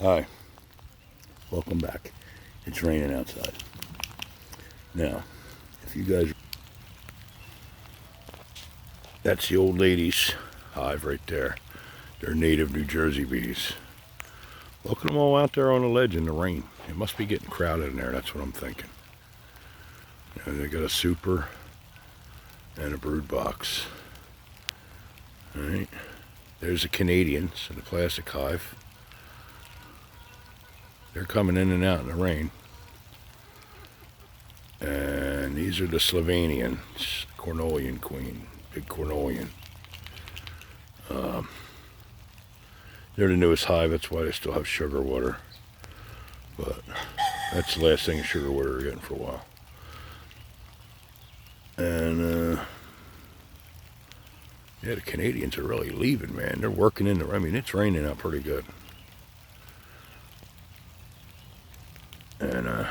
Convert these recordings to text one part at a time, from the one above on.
Hi, welcome back. It's raining outside. Now, if you guys... That's the old lady's hive right there. They're native New Jersey bees. Look at them all out there on the ledge in the rain. It must be getting crowded in there, that's what I'm thinking. And they got a super and a brood box. Alright, there's the Canadians in the plastic hive. They're coming in and out in the rain. And these are the Slovenians, Cornelian queen, big Cornelian. They're the newest hive, that's why they still have sugar water. But that's the last thing of sugar water we're getting for a while. And yeah, the Canadians are really leaving, man. They're working in the, I mean, it's raining out pretty good. And I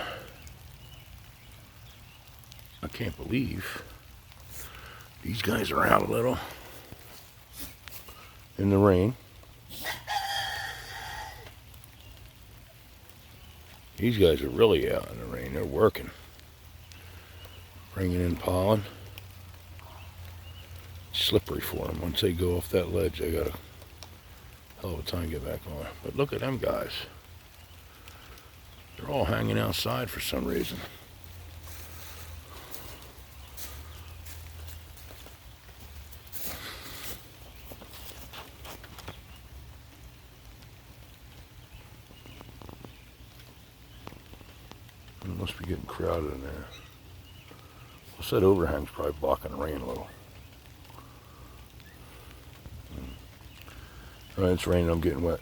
can't believe these guys are out a little in the rain. These guys are really out in the rain. They're working, bringing in pollen. It's slippery for them. Once they go off that ledge, they got a hell of a time to get back on. But look at them guys. They're all hanging outside for some reason. It must be getting crowded in there. Plus that overhang's probably blocking the rain a little. Alright, it's raining, I'm getting wet.